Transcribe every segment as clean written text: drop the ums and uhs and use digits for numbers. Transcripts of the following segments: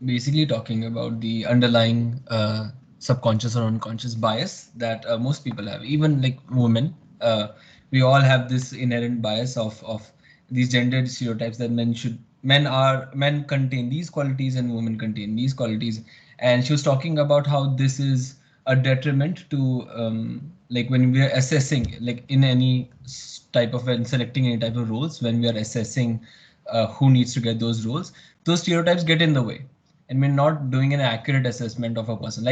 basically talking about the underlying subconscious or unconscious bias that most people have, even like women. We all have this inherent bias of these gendered stereotypes that men contain these qualities and women contain these qualities. And she was talking about how this is a detriment to like when we are assessing, like in any type of, when selecting any type of roles, when we are assessing who needs to get those roles, those stereotypes get in the way, and we're not doing an accurate assessment of a person.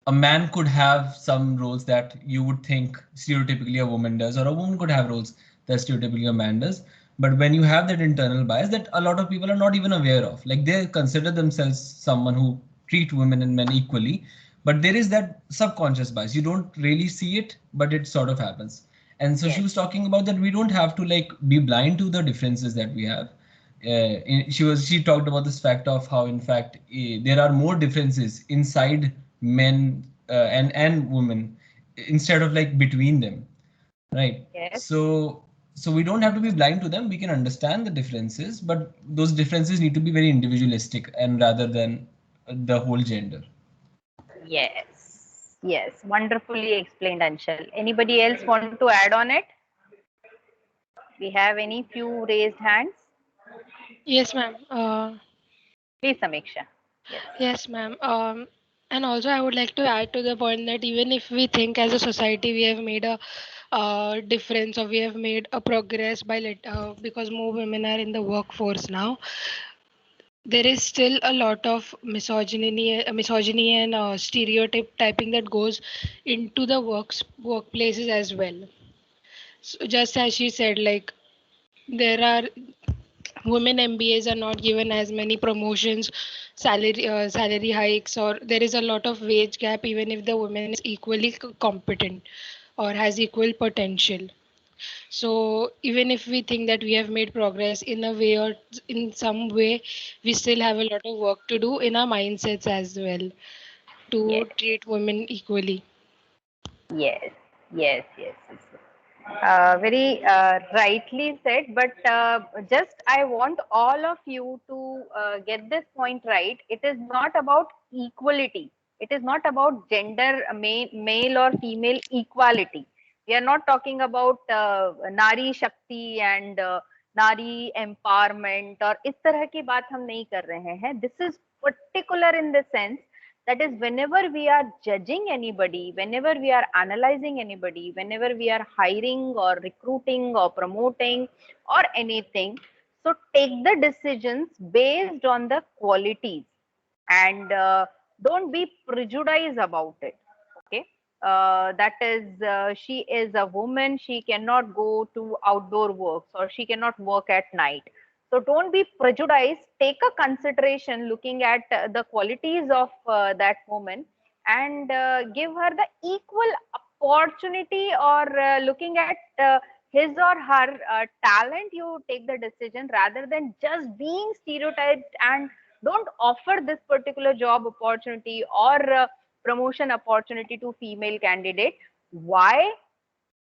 A man could have some roles that you would think stereotypically a woman does, or a woman could have roles that stereotypically a man does. But when you have that internal bias that a lot of people are not even aware of, like they consider themselves someone who treat women and men equally, but there is that subconscious bias. You don't really see it, but it sort of happens. And so she Yes. was talking about that we don't have to like be blind to the differences that we have. She talked about this fact of how in fact there are more differences inside men and women instead of like between them, right? Yes. So we don't have to be blind to them. We can understand the differences, but those differences need to be very individualistic and rather than the whole gender. Yes. Yes. Wonderfully explained, Anshul. Anybody else want to add on it? We have any few raised hands? Yes, ma'am. Please, Samiksha. Yes. Yes, ma'am. And also, I would like to add to the point that even if we think as a society we have made a difference, or we have made a progress because more women are in the workforce now, there is still a lot of misogyny and stereotype typing that goes into the workplaces as well. So just as she said, like there are women MBAs are not given as many promotions, salary hikes, or there is a lot of wage gap even if the woman is equally competent or has equal potential. So even if we think that we have made progress in a way or in some way, we still have a lot of work to do in our mindsets as well to Yes. treat women equally. Yes. Yes. Yes. Yes. Very rightly said, but just I want all of you to get this point right. It is not about equality. It is not about gender, male or female equality. We are not talking about nari shakti and nari empowerment और इस तरह की बात हम नहीं कर रहे हैं. This is particular in the sense that is, whenever we are judging anybody, whenever we are analyzing anybody, whenever we are hiring or recruiting or promoting or anything, so take the decisions based on the qualities and don't be prejudiced about it. Okay. That is, she is a woman, she cannot go to outdoor works or she cannot work at night. So don't be prejudiced, take a consideration looking at the qualities of that woman and give her the equal opportunity, or looking at his or her talent, you take the decision rather than just being stereotyped and don't offer this particular job opportunity or promotion opportunity to female candidate. Why?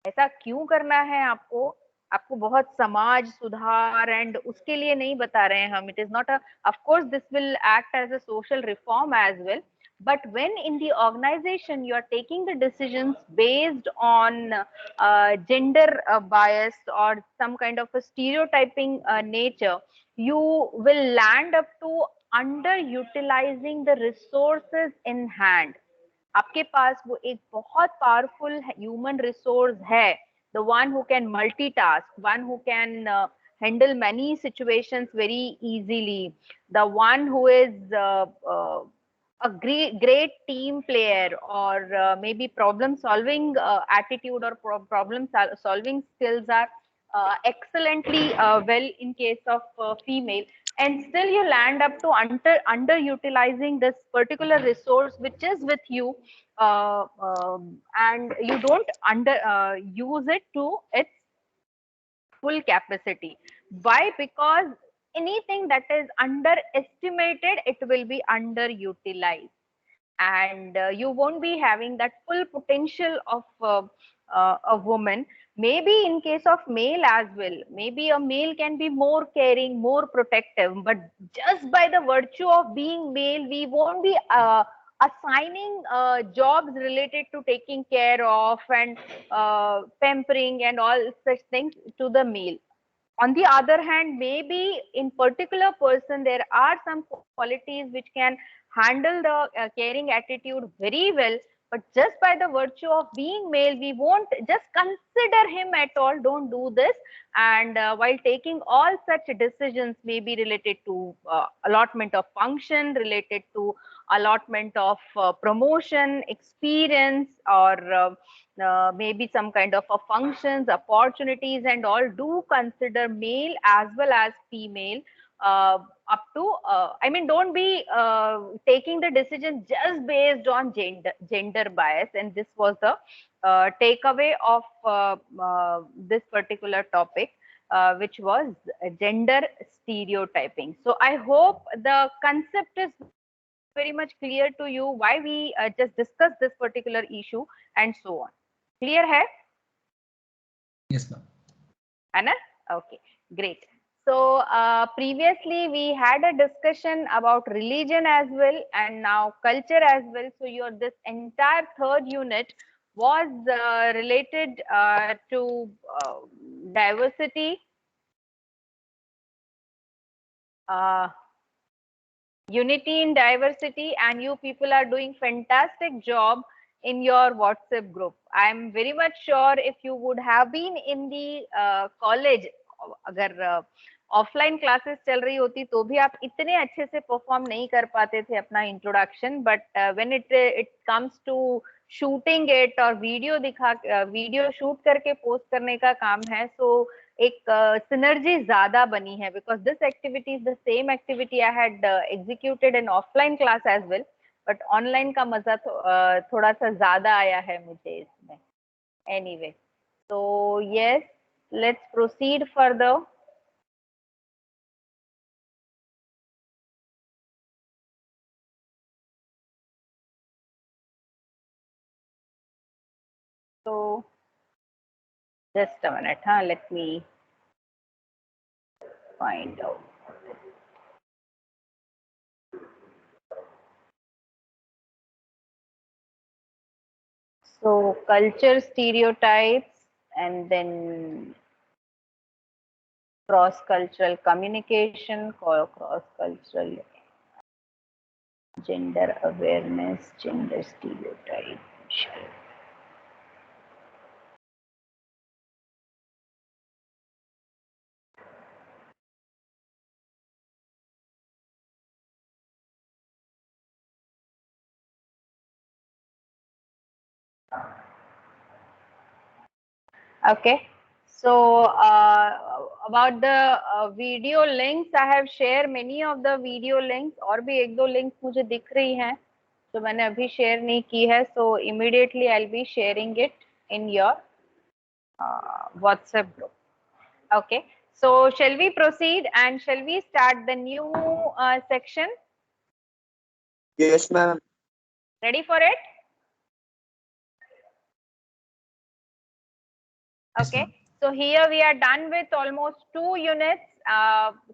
ऐसा क्यों करना है आपको? आपको बहुत समाज सुधार and उसके लिए नहीं बता रहे हैं हम. It is not a, of course this will act as a social reform as well, but when in the organization you are taking the decisions based on gender bias or some kind of a stereotyping nature, you will land up to underutilizing the resources in hand. आपके पास वो एक बहुत powerful human resource है, the one who can multitask, one who can handle many situations very easily, the one who is a great team player, or maybe problem solving attitude or problem solving skills are excellently well in case of female, and still you land up to underutilizing this particular resource which is with you, and you don't under use it to its full capacity. Why? Because anything that is underestimated, it will be underutilized, and you won't be having that full potential of a woman. Maybe in case of male as well, maybe a male can be more caring, more protective, but just by the virtue of being male, we won't be assigning jobs related to taking care of and pampering and all such things to the male. On the other hand, maybe in particular person there are some qualities which can handle the caring attitude very well, but just by the virtue of being male we won't just consider him at all, don't do this. And while taking all such decisions, maybe related to allotment of function, related to allotment of promotion, experience, or maybe some kind of a functions, opportunities and all, do consider male as well as female up to I mean, don't be taking the decision just based on gender bias. And this was the takeaway of this particular topic, which was gender stereotyping. So I hope the concept is very much clear to you, why we just discussed this particular issue and so on. Clear hai? Yes, ma'am. Anna? Okay, great. So previously we had a discussion about religion as well, and now culture as well. So your this entire third unit was related to diversity, uh, unity in diversity, and you people are doing fantastic job in your WhatsApp group. I am very much sure if you would have been in the college, अगर offline classes चल रही होती तो भी आप इतने अच्छे से परफॉर्म नहीं कर पाते थे अपना introduction, but when it comes to shooting it और वीडियो शूट करके पोस्ट करने का काम है, सो एक सिनर्जी ज्यादा बनी है, because this activity is the same activity I had executed in offline class as well, but online का मजा थोड़ा सा ज्यादा आया है मुझे इसमें. Anyway, so yes, let's proceed further. So just a minute, let me find out. So culture stereotypes, and then cross-cultural communication, cross-cultural gender awareness, gender stereotype. Okay, so about the video links, I have shared many of the video links. और भी एक दो links मुझे दिख रही हैं, तो मैंने अभी share नहीं की है. So immediately I'll be sharing it in your WhatsApp group. Okay, so shall we proceed and shall we start the new section? Yes, ma'am. Ready for it? Okay, so here we are done with almost 2 units.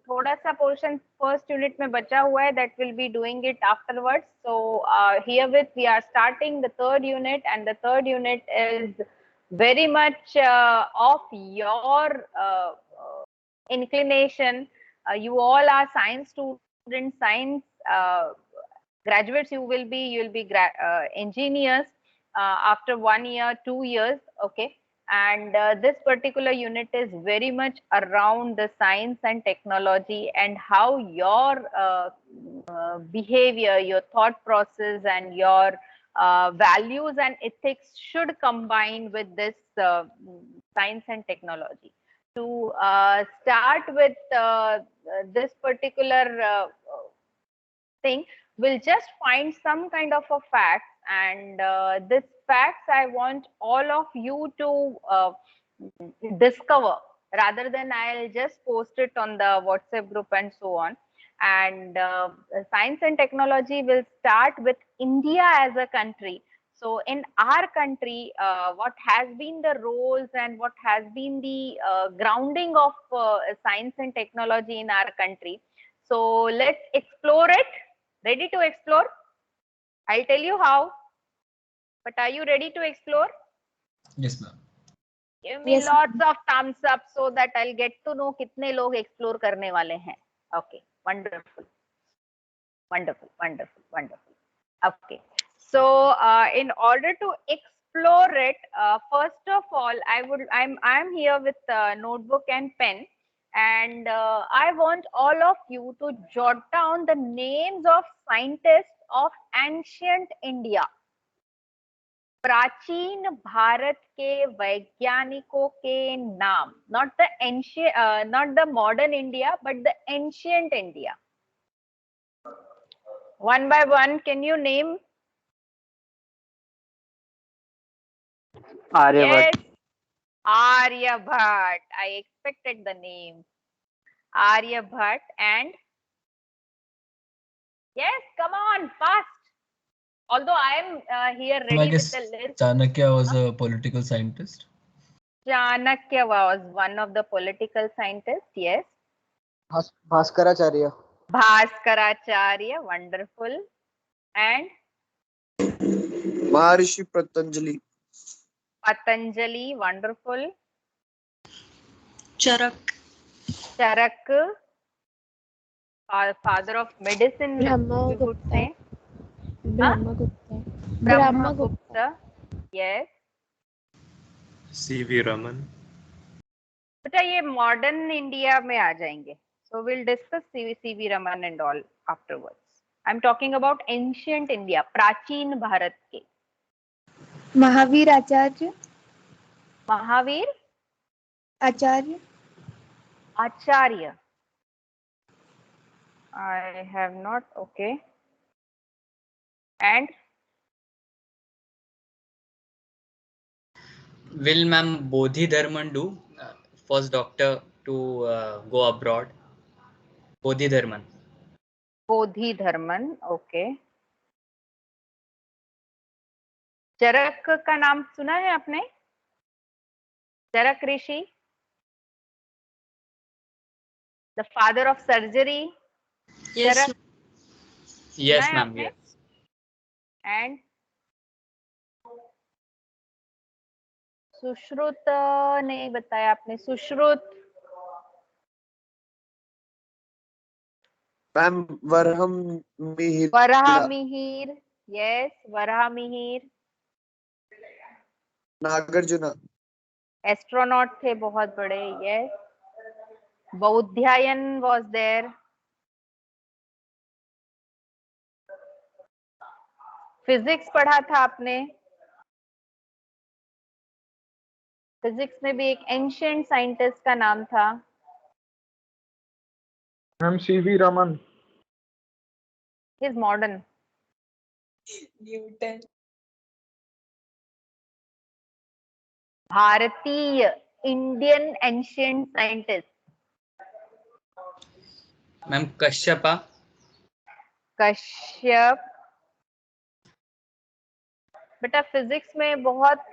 थोड़ा सा portion first unit में बचा हुआ है, that will be doing it afterwards. So herewith we are starting the third unit, and the third unit is very much of your inclination. You all are science students, science graduates. You will be engineers after 1 year, 2 years. Okay. And this particular unit is very much around the science and technology, and how your behavior, your thought process, and your values and ethics should combine with this science and technology. To start with this particular thing, we'll just find some kind of a fact, and this facts I want all of you to discover, rather than I'll just post it on the WhatsApp group and so on. And science and technology will start with India as a country. So in our country, what has been the roles and what has been the grounding of science and technology in our country? So let's explore it. Ready to explore? I'll tell you how. But are you ready to explore? Yes, ma'am. Give me lots of thumbs up so that I'll get to know कितने लोग explore करने वाले हैं. Okay, wonderful, wonderful, wonderful, wonderful. Okay, so in order to explore it, first of all, I'm here with notebook and pen, and I want all of you to jot down the names of scientists of ancient India. प्राचीन भारत के वैज्ञानिकों के नाम, not the ancient, not the modern India, but the ancient India. One by one, can you name? Aryabhat. Yes, Aryabhat. I expected the name. Aryabhat and yes, come on, fast. Although I am here ready I with guess the list. Chanakya was a political scientist. Chanakya was one of the political scientists, yes. Bhaskaracharya. Bhaskaracharya, wonderful. And Maharishi Patanjali. Patanjali, wonderful. Charak. Charak, father of medicine, we would say. Brahmagupta. Brahmagupta, yes. C.V. Raman. बेटा ये modern India में आ जाएंगे. So we'll discuss C.V. Raman and all afterwards. I'm talking about ancient India, प्राचीन भारत के. महावीर आचार्य. महावीर आचार्य. Acharya. I have not, okay. And Will ma'am Bodhi Dharman do? First doctor to go abroad. Bodhi Dharman. Bodhi Dharman, okay. चरक का नाम सुना है आपने? चरक ऋषि, the father of surgery. Yes. Charak, Yes, सुना है ma'am. आपने? Yes. And सुश्रुत नहीं बताया आपने. Sushruta, Ma'am, Varham Mihir. Varaha Mihira, yes, Varaha Mihira. Nagarjuna. Astronaut थे बहुत बड़े, yes. Baudhayana was there. Physics पढ़ा था आपने. फिजिक्स में भी एक एंशिएंट साइंटिस्ट का नाम था. Ma'am C.V. Raman. He's modern. Newton. भारतीय, Indian ancient scientist. Ma'am Kashyapa. Kashyap. बेटा फिजिक्स में बहुत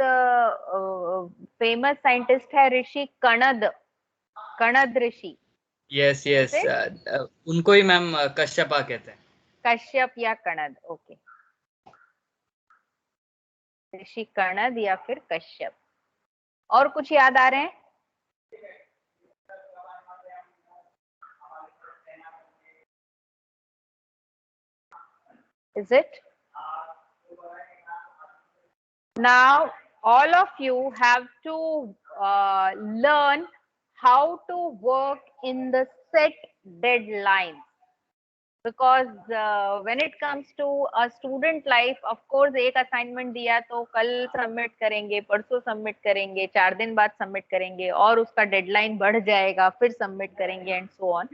फेमस साइंटिस्ट है ऋषि कणद. कणद ऋषि. Yes, yes. उनको ही मैम कश्यपा कहते हैं. कश्यप या कणद, ओके. ऋषि कणद या फिर कश्यप. और कुछ याद आ रहे हैं? Is it? Now all of you have to learn how to work in the set deadline, because when it comes to a student life, of course एक assignment दिया तो कल सबमिट करेंगे, परसों सबमिट करेंगे, 4 दिन बाद सबमिट करेंगे, और उसका डेडलाइन बढ़ जाएगा, फिर सबमिट करेंगे, and so on.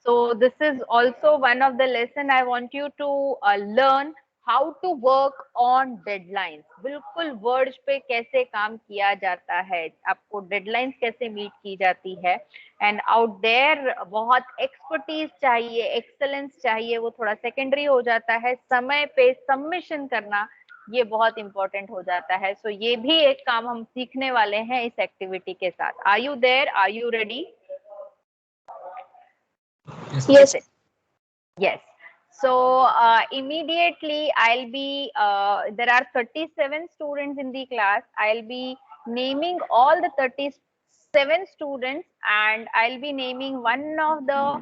So this is also one of the lesson I want you to learn how to work on deadlines. बिल्कुल वर्ड्स पे कैसे काम किया जाता है, आपको डेडलाइंस कैसे मीट की जाती है. एंड आउट देयर बहुत एक्सपर्टीज चाहिए, एक्सेलेंस चाहिए, वो थोड़ा सेकेंडरी हो जाता है. समय पे सबमिशन करना ये बहुत इंपॉर्टेंट हो जाता है. सो ये भी एक काम हम सीखने वाले हैं इस एक्टिविटी के साथ. Are you there? Are you ready? Yes. Yes. So immediately I'll be, there are 37 students in the class. I'll be naming all the 37 students, and I'll be naming one of the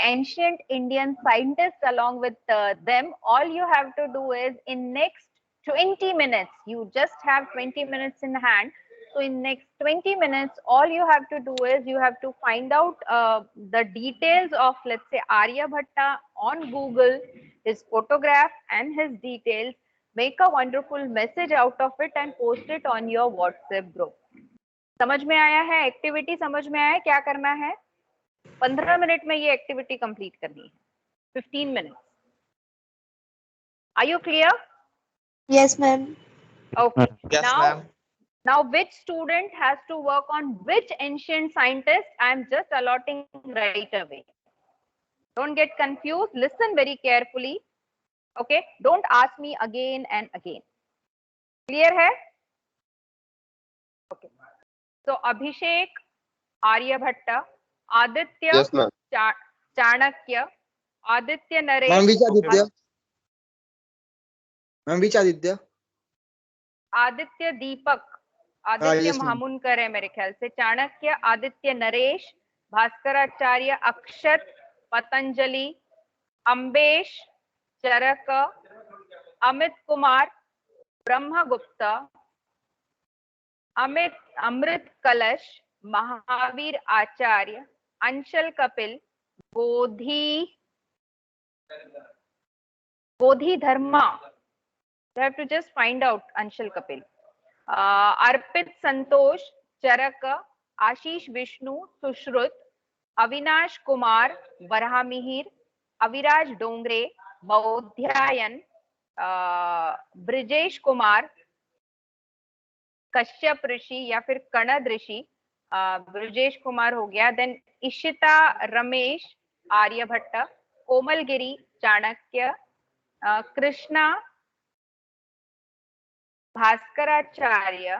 ancient Indian scientists along with them. All you have to do is in next 20 minutes, you just have 20 minutes in hand. So in next 20 minutes, all you have to do is you have to find out the details of, let's say, Aryabhatta on Google, his photograph and his details, make a wonderful message out of it and post it on your WhatsApp group. समझ में आया है? Activity समझ में आया है? क्या करना है? 15 मिनट में ये एक्टिविटी कंप्लीट करनी है. 15 minutes. Are you clear? Yes, ma'am. Okay. Yes, ma'am. Now, which student has to work on which ancient scientist? I am just allotting right away. Don't get confused. Listen very carefully. Okay. Don't ask me again and again. Clear hai? Okay. So, Abhishek, Aryabhatta, Aditya, Yes, ma'am. Chanakya, Aditya Ma'am, Naresh, which Aditya? Ma'am, which Aditya? Aditya Deepak, Aditya yes, ma'am. महामुनकर है मेरे ख्याल से, चाणक्य, आदित्य नरेश, भास्कराचार्य, अक्षत, पतंजलि, अम्बेश, चरक, अमित कुमार, ब्रह्मगुप्त, अमृत कलश, महावीर आचार्य, अंशल कपिल, बोधि धर्मा. You have to just find out Anshul Kapil. Arpit Santosh, Charaka, Ashish Vishnu, Sushrut, Avinash Kumar, Varhamihir, Aviraj Dongre, Baudhyayan, Brijesh Kumar, Kashyap Rishi या फिर कणद ऋषि, ब्रजेश कुमार हो गया. Then Ishita Ramesh, Aryabhatta, Komalgiri, Chanakya, Krishna, Bhaskaracharya,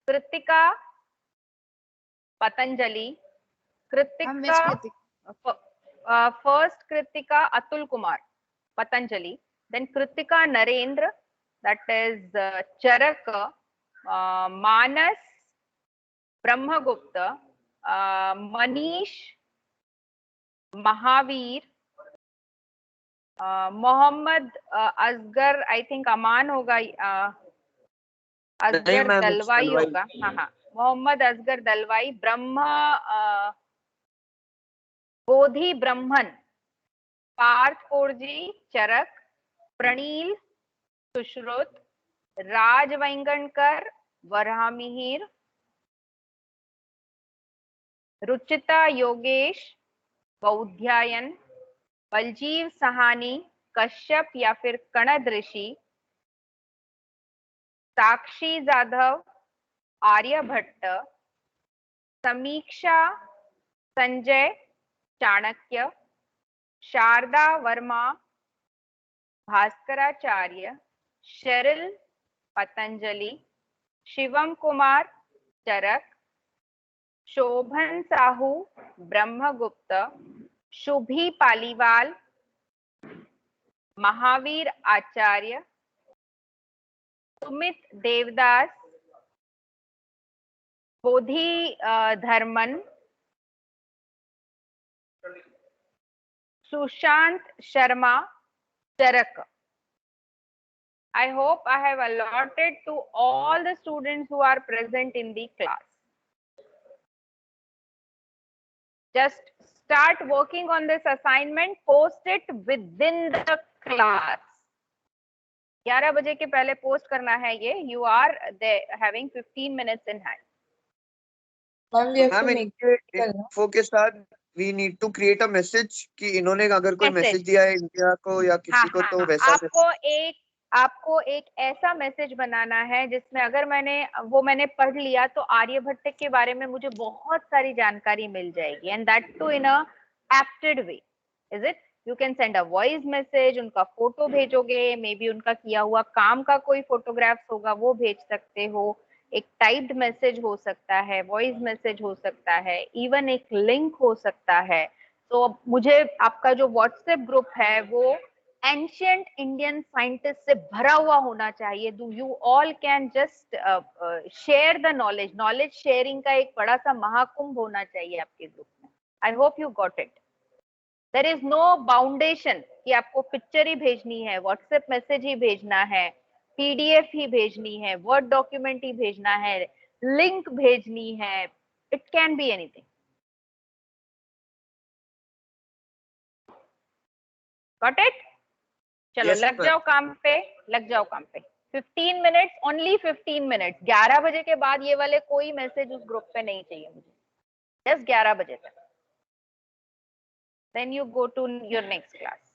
Kritika, Patanjali, Kritika, first Kritika Atul Kumar, Patanjali. Then Kritika Narendra, that is Charak, Manas, Brahmagupta, Manish, Mahavir, Mohammad Asgar, I think Aman होगा, असगर दलवाई होगा. हाँ, मोहम्मद असगर दलवाई, बोधि ब्रह्मन, पार्थ कोरजी, चरक, प्रणील, सुश्रुत, राज वैंगणकर, वराहमिहिर, रुचिता योगेश, बौध्यायन, बलजीव सहानी, कश्यप या फिर कणद ऋषि, साक्षी Jadhav, Aryabhatta, Samiksha, Sanjay, Chanakya, Sharda Verma, Bhaskaracharya, Sheryl, Patanjali, Shivam Kumar, Charak, Shobhan Sahu, Brahmagupta, Shubhi Paliwal, Mahavir Acharya, Sumit Devdas, Bodhi Dharman, Sushant Sharma, Charak. I hope I have allotted to all the students who are present in the class. Just start working on this assignment, post it within the class. 11 बजे के पहले post करना है ये. You are having 15 minutes in hand. Ma'am इनके info के साथ we need to create a message कि इन्होंने अगर कोई मैसेज दिया है इंडिया को या किसी को तो वैसा आपको एक ऐसा मैसेज बनाना है जिसमें अगर मैंने पढ़ लिया तो आर्यभट्ट के बारे में मुझे बहुत सारी जानकारी मिल जाएगी, and that too in a adapted way. Is it? You can send a voice message, उनका फोटो भेजोगे, मे बी उनका किया हुआ काम का कोई फोटोग्राफ्स होगा वो भेज सकते हो, एक टाइप्ड मैसेज हो सकता है, वॉइस मैसेज हो सकता है, इवन एक लिंक हो सकता है। तो मुझे आपका जो व्हाट्सएप ग्रुप है वो एंशियंट इंडियन साइंटिस्ट से भरा हुआ होना चाहिए। Do you all can just share the knowledge, knowledge sharing का एक बड़ा सा महाकुंभ होना चाहिए आपके ग्रुप में। I hope you got it. There is no boundation कि आपको पिक्चर ही भेजनी है, व्हाट्सएप मैसेज ही भेजना है, पीडीएफ ही भेजनी है, वर्ड डॉक्यूमेंट ही भेजना है, लिंक भेजनी है, it can be anything. Got it? चलो Yes, लग ma'am. जाओ काम पे, लग जाओ काम पे। 15 मिनट्स, ओनली 15 मिनट्स। 11 बजे के बाद ये वाले कोई मैसेज उस ग्रुप पे नहीं चाहिए मुझे, जस्ट 11 बजे तक। Then you go to your next class.